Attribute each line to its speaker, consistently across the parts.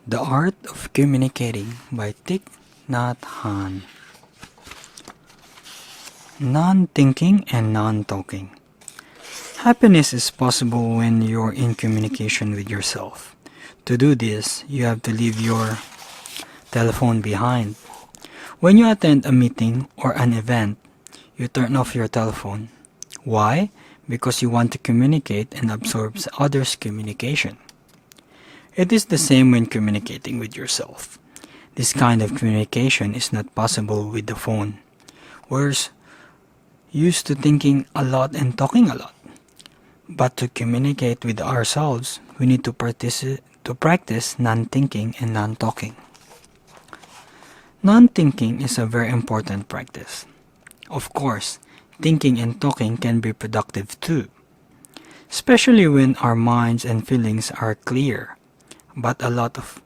Speaker 1: The Art of Communicating by Thich Nhat Hanh. Non-thinking and non-talking. Happiness is possible when you're in communication with yourself. To do this, you have to leave your telephone behind. When you attend a meeting or an event, you turn off your telephone. Why? Because you want to communicate and absorb others' communication. It is the same when communicating with yourself. This kind of communication is not possible with the phone. We're used to thinking a lot and talking a lot. But to communicate with ourselves, we need to practice non-thinking and non-talking. Non-thinking is a very important practice. Of course, thinking and talking can be productive too, especially when our minds and feelings are clear. But a lot of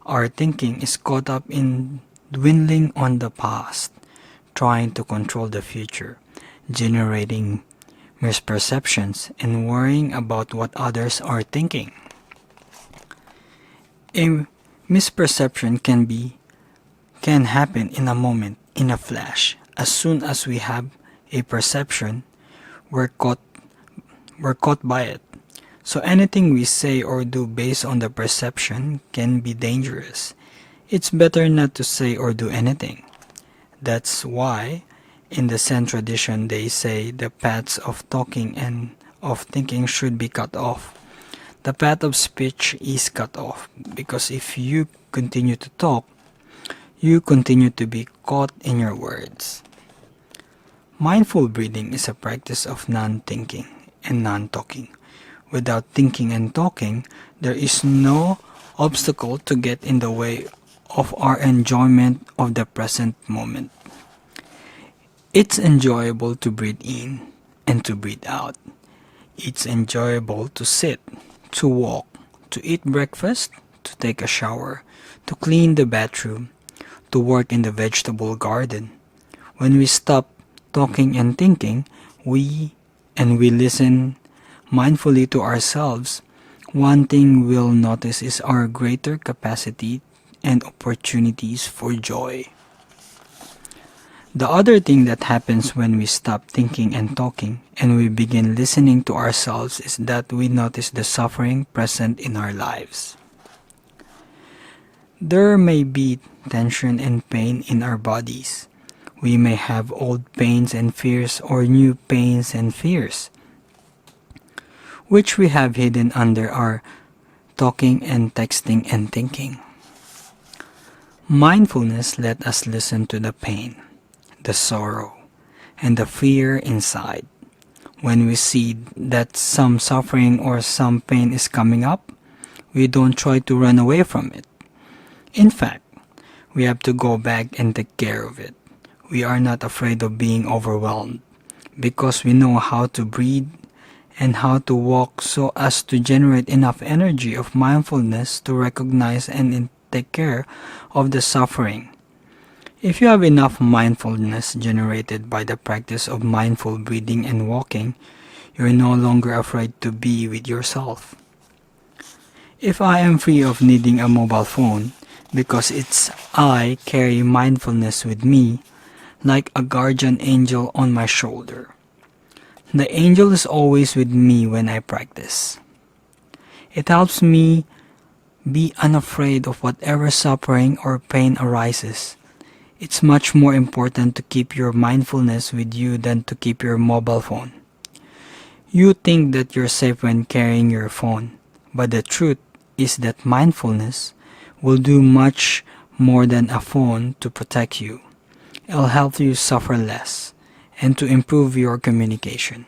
Speaker 1: our thinking is caught up in dwelling on the past, trying to control the future, generating misperceptions, and worrying about what others are thinking. A misperception can happen in a moment, in a flash. As soon as we have a perception, we're caught by it. So anything we say or do based on the perception can be dangerous. It's better not to say or do anything. That's why in the Zen tradition they say the paths of talking and of thinking should be cut off. The path of speech is cut off because if you continue to talk, you continue to be caught in your words. Mindful breathing is a practice of non-thinking and non-talking. Without thinking and talking, there is no obstacle to get in the way of our enjoyment of the present moment. It's enjoyable to breathe in and to breathe out. It's enjoyable to sit, to walk, to eat breakfast, to take a shower, to clean the bathroom, to work in the vegetable garden. When we stop talking and thinking, we listen mindfully to ourselves, one thing we'll notice is our greater capacity and opportunities for joy. The other thing that happens when we stop thinking and talking and we begin listening to ourselves is that we notice the suffering present in our lives. There may be tension and pain in our bodies. We may have old pains and fears or new pains and fears, which we have hidden under our talking and texting and thinking. Mindfulness let us listen to the pain, the sorrow, and the fear inside. When we see that some suffering or some pain is coming up, we don't try to run away from it. In fact, we have to go back and take care of it. We are not afraid of being overwhelmed because we know how to breathe and how to walk so as to generate enough energy of mindfulness to recognize and take care of the suffering. If you have enough mindfulness generated by the practice of mindful breathing and walking, you're no longer afraid to be with yourself. If I am free of needing a mobile phone because I carry mindfulness with me like a guardian angel on my shoulder. The angel is always with me when I practice. It helps me be unafraid of whatever suffering or pain arises. It's much more important to keep your mindfulness with you than to keep your mobile phone. You think that you're safe when carrying your phone, but the truth is that mindfulness will do much more than a phone to protect you. It'll help you suffer less and to improve your communication.